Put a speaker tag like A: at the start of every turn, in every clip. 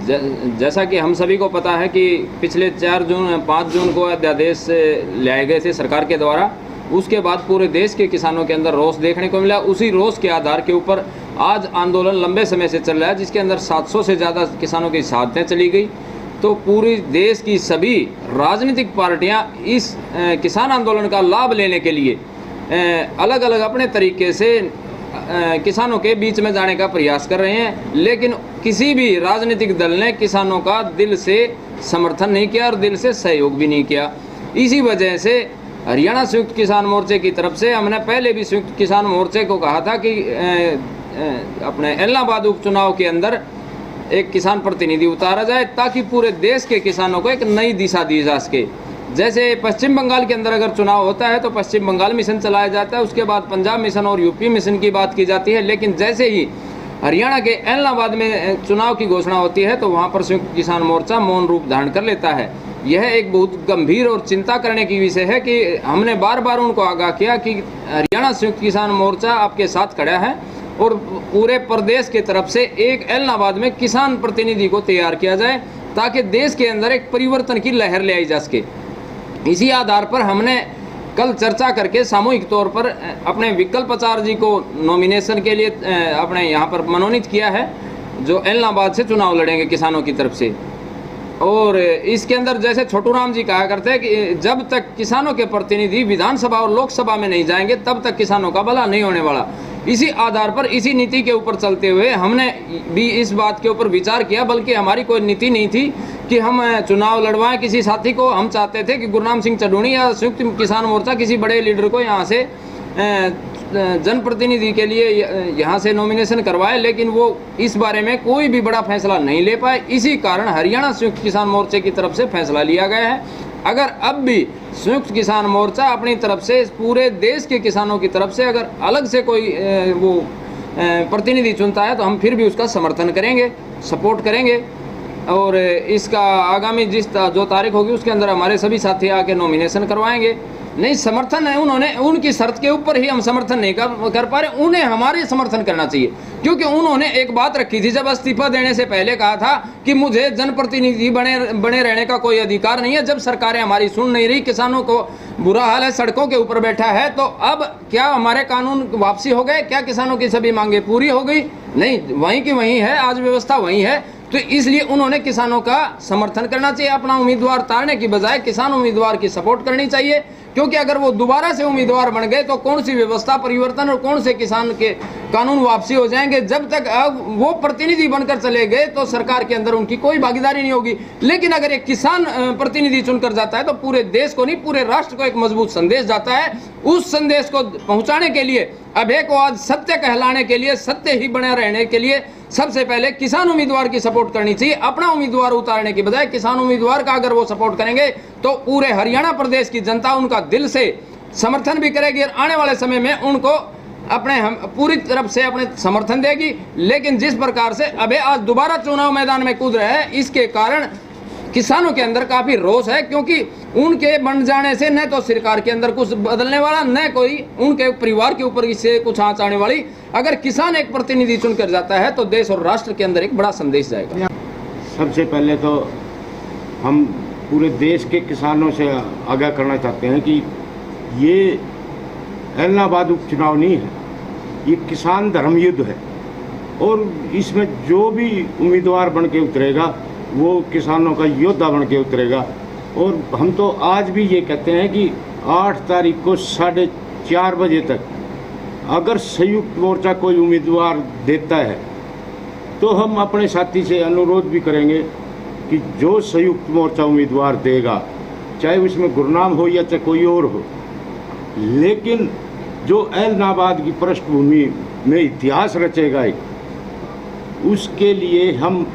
A: जैसा कि हम सभी को पता है कि पिछले 5 जून को अध्यादेश लाए गए थे सरकार के द्वारा। उसके बाद पूरे देश के किसानों के अंदर रोष देखने को मिला। उसी रोष के आधार के ऊपर आज आंदोलन लंबे समय से चल रहा है, जिसके अंदर 700 से ज़्यादा किसानों की शहादतें चली गई। तो पूरी देश की सभी राजनीतिक पार्टियां इस किसान आंदोलन का लाभ लेने के लिए अलग अलग अपने तरीके से किसानों के बीच में जाने का प्रयास कर रहे हैं, लेकिन किसी भी राजनीतिक दल ने किसानों का दिल से समर्थन नहीं किया और दिल से सहयोग भी नहीं किया। इसी वजह से हरियाणा संयुक्त किसान मोर्चे की तरफ से हमने पहले भी संयुक्त किसान मोर्चे को कहा था कि अपने इलाहाबाद उपचुनाव के अंदर एक किसान प्रतिनिधि उतारा जाए, ताकि पूरे देश के किसानों को एक नई दिशा दी जा सके। जैसे पश्चिम बंगाल के अंदर अगर चुनाव होता है तो पश्चिम बंगाल मिशन चलाया जाता है, उसके बाद पंजाब मिशन और यूपी मिशन की बात की जाती है। लेकिन जैसे ही हरियाणा के इलाहाबाद में चुनाव की घोषणा होती है तो वहाँ पर संयुक्त किसान मोर्चा मौन रूप धारण कर लेता है। यह एक बहुत गंभीर और चिंता करने की विषय है कि हमने बार बार उनको आगाह किया कि हरियाणा संयुक्त किसान मोर्चा आपके साथ खड़ा है और पूरे प्रदेश के तरफ से एक इलाहाबाद में किसान प्रतिनिधि को तैयार किया जाए, ताकि देश के अंदर एक परिवर्तन की लहर ले आई जा सके। इसी आधार पर हमने कल चर्चा करके सामूहिक तौर पर अपने विकल्प आचार्य जी को नॉमिनेशन के लिए अपने यहाँ पर मनोनीत किया है, जो इलाहाबाद से चुनाव लड़ेंगे किसानों की तरफ से। और इसके अंदर जैसे छोटू राम जी कहा करते हैं कि जब तक किसानों के प्रतिनिधि विधानसभा और लोकसभा में नहीं जाएंगे तब तक किसानों का भला नहीं होने वाला। इसी आधार पर, इसी नीति के ऊपर चलते हुए हमने भी इस बात के ऊपर विचार किया, बल्कि हमारी कोई नीति नहीं थी कि हम चुनाव लड़वाएं किसी साथी को। हम चाहते थे कि गुरनाम सिंह चढ़ूनी या संयुक्त किसान मोर्चा किसी बड़े लीडर को यहाँ से जनप्रतिनिधि के लिए यहाँ से नॉमिनेशन करवाए, लेकिन वो इस बारे में कोई भी बड़ा फैसला नहीं ले पाए। इसी कारण हरियाणा संयुक्त किसान मोर्चे की तरफ से फैसला लिया गया है। अगर अब भी संयुक्त किसान मोर्चा अपनी तरफ से पूरे देश के किसानों की तरफ से अगर अलग से कोई वो प्रतिनिधि चुनता है तो हम फिर भी उसका समर्थन करेंगे, सपोर्ट करेंगे। और इसका आगामी जो तारीख होगी उसके अंदर हमारे सभी साथी आके नॉमिनेशन करवाएंगे। नहीं, समर्थन है उन्होंने, उनकी शर्त के ऊपर ही हम समर्थन नहीं कर पा रहे। उन्हें हमारे समर्थन करना चाहिए, क्योंकि उन्होंने एक बात रखी थी जब इस्तीफा देने से पहले, कहा था कि मुझे जनप्रतिनिधि बने रहने का कोई अधिकार नहीं है। जब सरकारें हमारी सुन नहीं रही, किसानों को बुरा हाल है, सड़कों के ऊपर बैठा है, तो अब क्या हमारे कानून वापसी हो गए? क्या किसानों की सभी मांगे पूरी हो गई? नहीं, वहीं की वहीं है, आज व्यवस्था वहीं है। तो इसलिए उन्होंने किसानों का समर्थन करना चाहिए। अपना उम्मीदवार तारने की बजाय किसान उम्मीदवार की सपोर्ट करनी चाहिए, क्योंकि अगर वो दोबारा से उम्मीदवार बन गए तो कौन सी व्यवस्था परिवर्तन और कौन से किसान के कानून वापसी हो जाएंगे। जब तक वो प्रतिनिधि बनकर चले गए तो सरकार के अंदर उनकी कोई भागीदारी नहीं होगी। लेकिन अगर एक किसान प्रतिनिधि चुनकर जाता है तो पूरे देश को नहीं, पूरे राष्ट्र को एक मजबूत संदेश जाता है। उस संदेश को पहुंचाने के लिए, अभय को आज सत्य कहलाने के लिए, सत्य ही बने रहने के लिए सबसे पहले किसान उम्मीदवार की सपोर्ट करनी चाहिए। अपना उम्मीदवार उतारने की बजाय किसान उम्मीदवार का अगर वो सपोर्ट करेंगे तो पूरे हरियाणा प्रदेश की जनता उनका दिल से समर्थन भी करेगी और आने वाले समय में उनको अपने पूरी तरफ से अपने समर्थन देगी। लेकिन जिस प्रकार से अभी आज दोबारा चुनाव मैदान में कूद रहे हैं, इसके कारण किसानों के अंदर काफी रोष है, क्योंकि उनके बन जाने से न तो सरकार के अंदर कुछ बदलने वाला, न कोई उनके परिवार के ऊपर इससे कुछ आंच आने वाली। अगर किसान एक प्रतिनिधि चुनकर जाता है तो देश और राष्ट्र के अंदर एक बड़ा संदेश जाएगा।
B: सबसे पहले तो हम पूरे देश के किसानों से आगाह करना चाहते हैं कि ये इलाहाबाद उपचुनाव नहीं है, ये किसान धर्म युद्ध है। और इसमें जो भी उम्मीदवार बन के उतरेगा वो किसानों का योद्धा बन के उतरेगा। और हम तो आज भी ये कहते हैं कि 8 तारीख को 4:30 बजे तक अगर संयुक्त मोर्चा कोई उम्मीदवार देता है तो हम अपने साथी से अनुरोध भी करेंगे कि जो संयुक्त मोर्चा उम्मीदवार देगा, चाहे उसमें गुरनाम हो या चाहे कोई और हो, लेकिन जो इलाहाबाद की पृष्ठभूमि में इतिहास रचेगा उसके लिए हम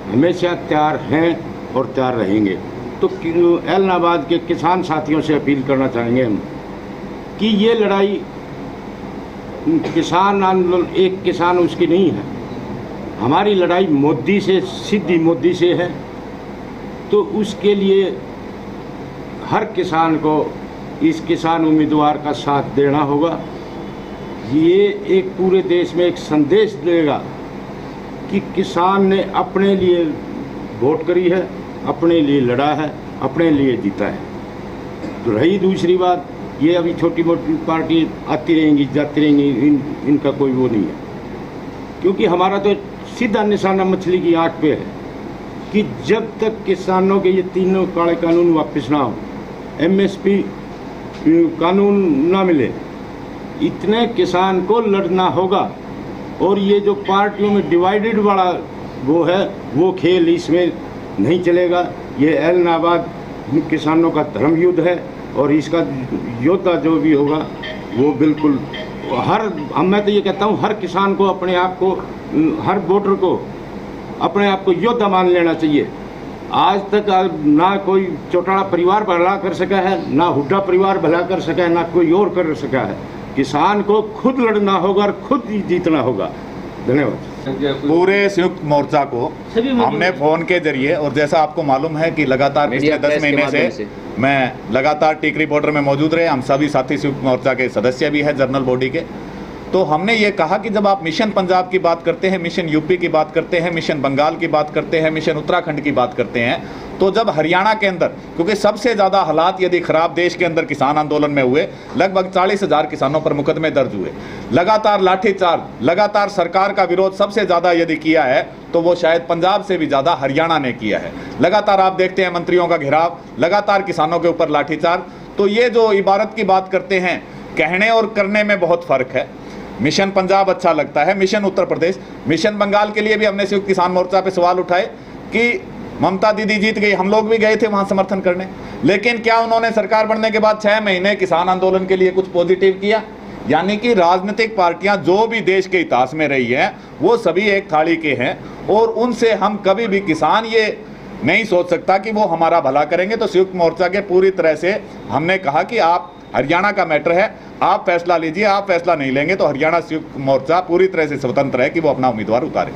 B: हमेशा तैयार हैं और तैयार रहेंगे। तो इलाहाबाद के किसान साथियों से अपील करना चाहेंगे हम कि ये लड़ाई किसान आंदोलन एक किसान उसकी नहीं है, हमारी लड़ाई मोदी से, सीधी मोदी से है। तो उसके लिए हर किसान को इस किसान उम्मीदवार का साथ देना होगा। ये एक पूरे देश में एक संदेश देगा कि किसान ने अपने लिए वोट करी है, अपने लिए लड़ा है, अपने लिए जीता है। तो रही दूसरी बात, ये अभी छोटी मोटी पार्टी आती रहेंगी जाती रहेंगी, इनका कोई वो नहीं है, क्योंकि हमारा तो सीधा निशाना मछली की आंख पे है कि जब तक किसानों के ये तीनों काले कानून वापस ना हो, MSP कानून ना मिले, इतने किसान को लड़ना होगा। और ये जो पार्टियों में डिवाइडेड वाला वो है, वो खेल इसमें नहीं चलेगा। ये ऐलनाबाद किसानों का धर्म युद्ध है और इसका योद्धा जो भी होगा वो बिल्कुल मैं तो ये कहता हूँ हर किसान को अपने आप को, हर वोटर को अपने आप को योद्धा मान लेना चाहिए। आज तक ना कोई चौटाला परिवार भला कर सका है, ना हुड्डा परिवार भला कर सका है, ना कोई और कर सका है। किसान को खुद लड़ना होगा और खुद ही जीतना होगा। धन्यवाद।
C: पूरे संयुक्त मोर्चा को हमने फोन के जरिए, और जैसा आपको मालूम है कि लगातार पिछले 10 महीने से मैं लगातार टीक रिपोर्टर में मौजूद रहे, हम सभी साथी संयुक्त मोर्चा के सदस्य भी हैं जनरल बॉडी के, तो हमने ये कहा कि जब आप मिशन पंजाब की बात करते हैं, मिशन यूपी की बात करते हैं, मिशन बंगाल की बात करते हैं, मिशन उत्तराखंड की बात करते हैं, तो जब हरियाणा के अंदर, क्योंकि सबसे ज़्यादा हालात यदि खराब देश के अंदर किसान आंदोलन में हुए, लगभग 40,000 किसानों पर मुकदमे दर्ज हुए, लगातार लाठीचार्ज, लगातार सरकार का विरोध सबसे ज़्यादा यदि किया है तो वो शायद पंजाब से भी ज़्यादा हरियाणा ने किया है। लगातार आप देखते हैं मंत्रियों का घेराव, लगातार किसानों के ऊपर लाठीचार्ज। तो ये जो इबारत की बात करते हैं, कहने और करने में बहुत फ़र्क है। मिशन पंजाब अच्छा लगता है, मिशन उत्तर प्रदेश, मिशन बंगाल के लिए भी हमने संयुक्त किसान मोर्चा पे सवाल उठाए कि ममता दीदी जीत गई, हम लोग भी गए थे वहां समर्थन करने, लेकिन क्या उन्होंने सरकार बनने के बाद 6 महीने किसान आंदोलन के लिए कुछ पॉजिटिव किया? यानी कि राजनीतिक पार्टियां जो भी देश के इतिहास में रही हैं वो सभी एक थाली के हैं, और उनसे हम कभी भी किसान ये नहीं सोच सकता कि वो हमारा भला करेंगे। तो संयुक्त मोर्चा के पूरी तरह से हमने कहा कि आप, हरियाणा का मैटर है, आप फैसला लीजिए, आप फैसला नहीं लेंगे तो हरियाणा संयुक्त मोर्चा पूरी तरह से स्वतंत्र है कि वो अपना उम्मीदवार उतारे।